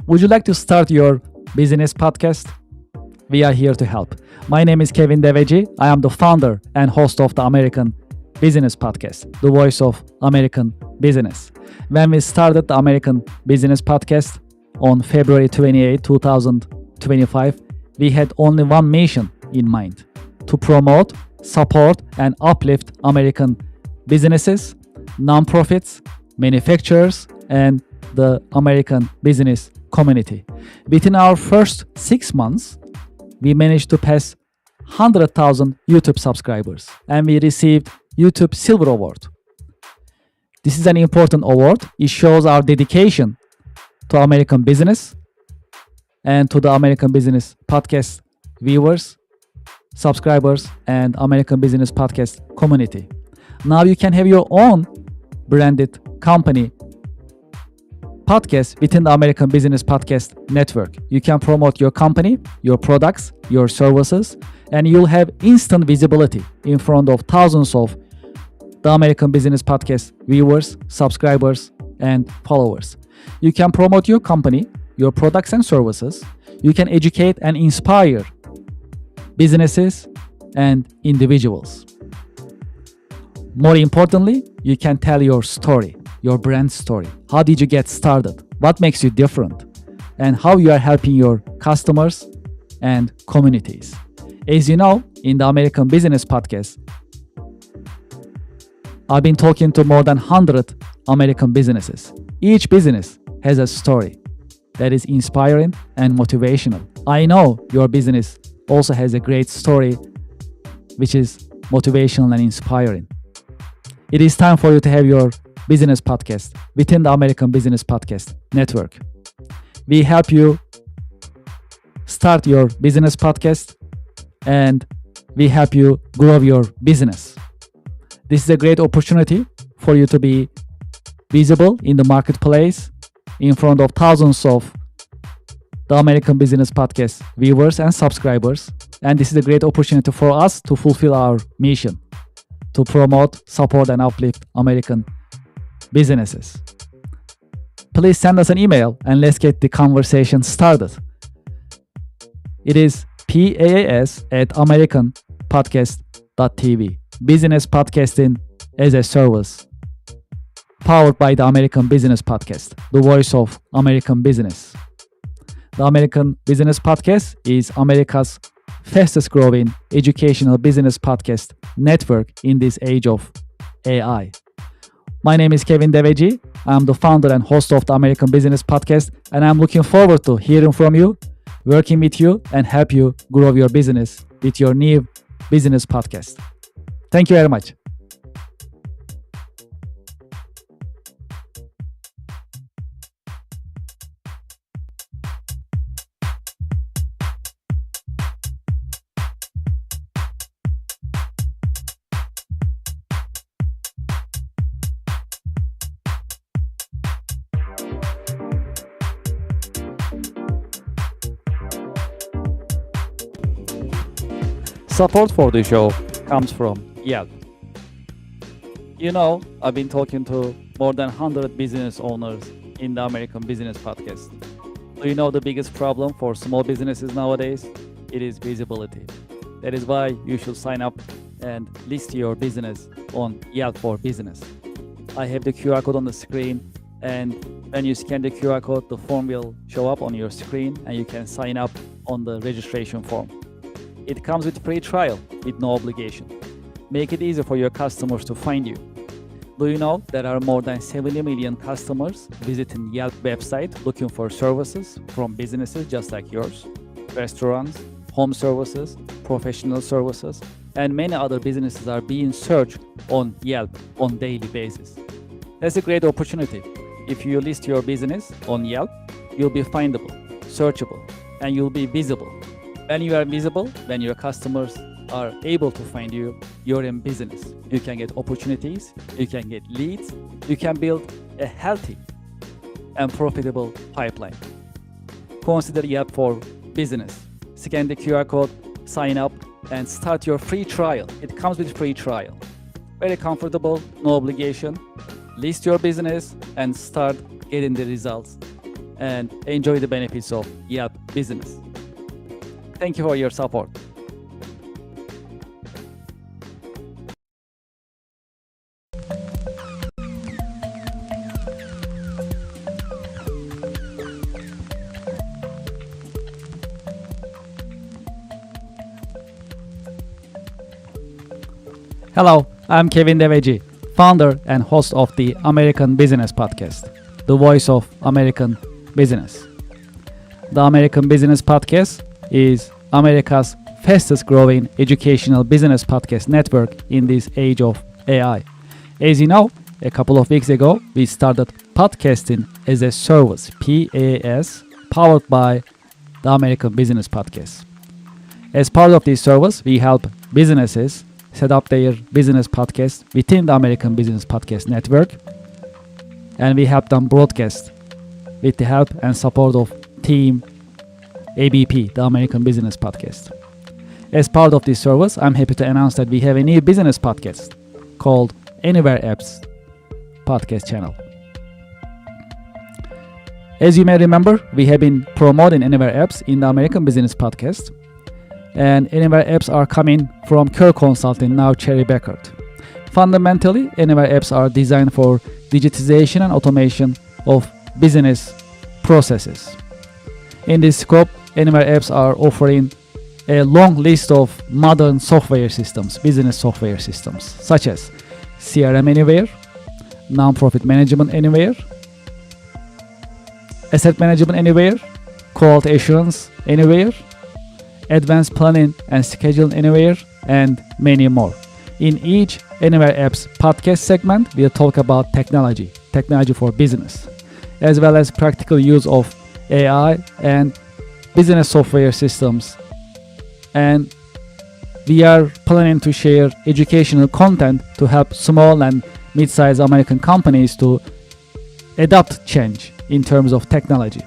Would you like to start your business podcast? We are here to help. My name is Kevin Devecioglu. I am the founder and host of the American Business Podcast, the voice of American business. When we started the American Business Podcast on February 28, 2025, we had only one mission in mind: to promote, support, and uplift American businesses, nonprofits, manufacturers, and the American business community. Within our first 6 months, we managed to pass 100,000 YouTube subscribers, and we received YouTube Silver Award. This is an important award. It shows our dedication to American business and to the American Business Podcast viewers, subscribers, and American Business Podcast community. Now you can have your own branded company podcast within the American Business Podcast Network. You can promote your company, your products, your services, and you'll have instant visibility in front of thousands of the American Business Podcast viewers, subscribers, and followers. You can promote your company, your products and services. You can educate and inspire businesses and individuals. More importantly, you can tell your story, your brand story. How did you get started? What makes you different? And how you are helping your customers and communities. As you know, in the American Business Podcast, I've been talking to more than 100 American businesses. Each business has a story that is inspiring and motivational. I know your business also has a great story which is motivational and inspiring. It is time for you to have your business podcast within the American Business Podcast Network. We help you start your business podcast and we help you grow your business. This is a great opportunity for you to be visible in the marketplace in front of thousands of the American Business Podcast viewers and subscribers. And this is a great opportunity for us to fulfill our mission to promote, support, and uplift American businesses. Please send us an email and let's get the conversation started. It is PaaS@americanpodcast.tv. Business podcasting as a service, powered by the American Business Podcast, the voice of American business. The American Business Podcast is America's fastest growing educational business podcast network in this age of AI. My name is Kevin Devecioglu. I'm the founder and host of the American Business Podcast, and I'm looking forward to hearing from you, working with you, and help you grow your business with your new business podcast. Thank you very much. Support for the show comes from Yelp. You know, I've been talking to more than 100 business owners in the American Business Podcast. Do you know the biggest problem for small businesses nowadays? It is visibility. That is why you should sign up and list your business on Yelp for Business. I have the QR code on the screen, and when you scan the QR code, the form will show up on your screen and you can sign up on the registration form. It comes with free trial with no obligation. Make it easy for your customers to find you. Do you know there are more than 70 million customers visiting Yelp website looking for services from businesses just like yours? Restaurants, home services, professional services, and many other businesses are being searched on Yelp on daily basis. That's a great opportunity. If you list your business on Yelp, you'll be findable, searchable, and you'll be visible. When you are visible, when your customers are able to find you, you're in business. You can get opportunities, you can get leads, you can build a healthy and profitable pipeline. Consider Yelp for Business. Scan the QR code, sign up, and start your free trial. It comes with free trial. Very comfortable, no obligation. List your business and start getting the results and enjoy the benefits of Yelp Business. Thank you for your support. Hello, I'm Kevin Devecioglu, founder and host of the American Business Podcast, the voice of American business. The American Business Podcast is America's fastest growing educational business podcast network in this age of AI. As you know, a couple of weeks ago, we started podcasting as a service, PaaS, powered by the American Business Podcast. As part of this service, we help businesses set up their business podcast within the American Business Podcast network, and we help them broadcast with the help and support of Team ABP, the American Business Podcast. As part of this service, I'm happy to announce that we have a new business podcast called Anywhere Apps Podcast Channel. As you may remember, we have been promoting Anywhere Apps in the American Business Podcast. And Anywhere Apps are coming from Kerr Consulting, now Cherry Bekaert. Fundamentally, Anywhere Apps are designed for digitization and automation of business processes. In this scope, Anywhere Apps are offering a long list of modern software systems, business software systems, such as CRM Anywhere, Nonprofit Management Anywhere, Asset Management Anywhere, Quality Assurance Anywhere, Advanced Planning and Scheduling Anywhere, and many more. In each Anywhere Apps podcast segment, we'll talk about technology for business, as well as practical use of AI and business software systems. And we are planning to share educational content to help small and mid-sized American companies to adapt change in terms of technology.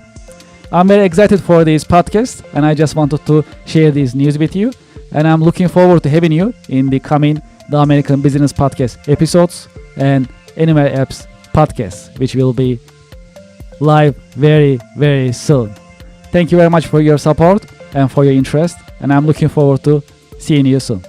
I'm very excited for this podcast, and I just wanted to share this news with you. And I'm looking forward to having you in the coming The American Business Podcast episodes and Anywhere Apps podcast, which will be live very, very soon. Thank you very much for your support and for your interest, and I'm looking forward to seeing you soon.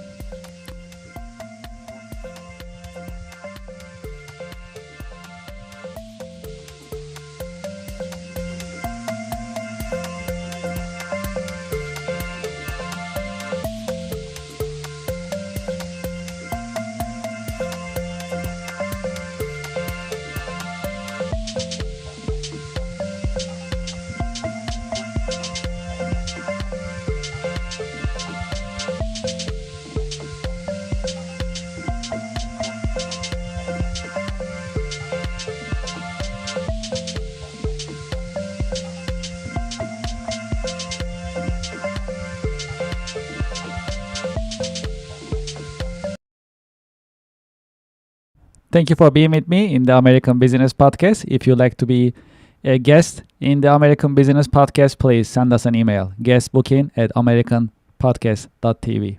Thank you for being with me in the American Business Podcast. If you'd like to be a guest in the American Business Podcast, please send us an email, guestbooking@americanpodcast.tv.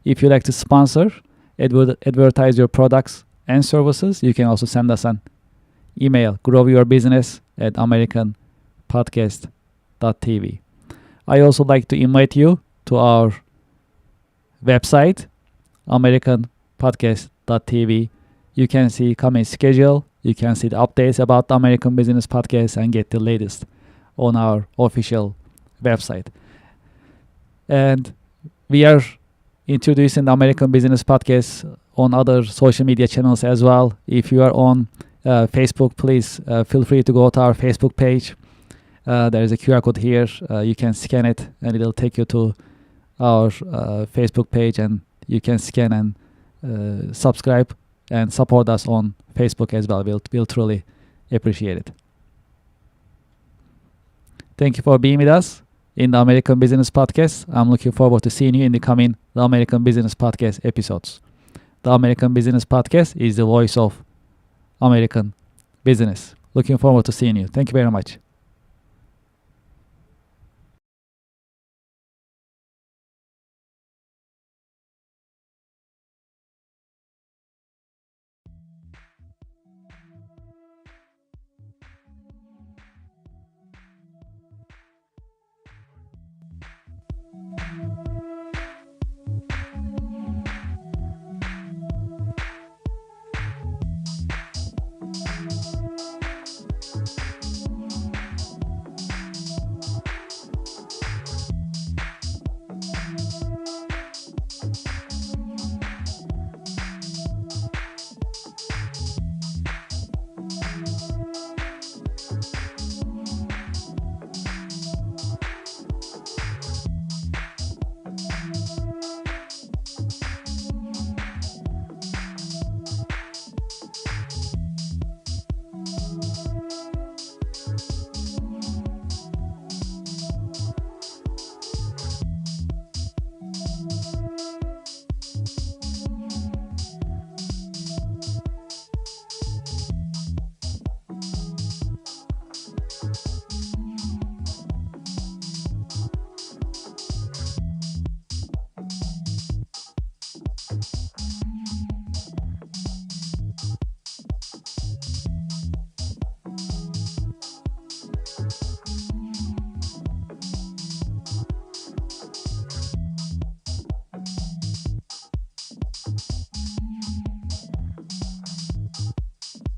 If you'd like to sponsor, advertise your products and services, you can also send us an email, growyourbusiness@americanpodcast.tv. I also like to invite you to our website, americanpodcast.tv. You can see coming schedule, you can see the updates about the American Business Podcast and get the latest on our official website. And we are introducing the American Business Podcast on other social media channels as well. If you are on Facebook, please feel free to go to our Facebook page. There is a QR code here. You can scan it and it'll take you to our Facebook page, and you can scan and subscribe and support us on Facebook as well. We'll truly appreciate it. Thank you for being with us in the American Business Podcast. I'm looking forward to seeing you in the coming The American Business Podcast episodes. The American Business Podcast is the voice of American business. Looking forward to seeing you. Thank you very much.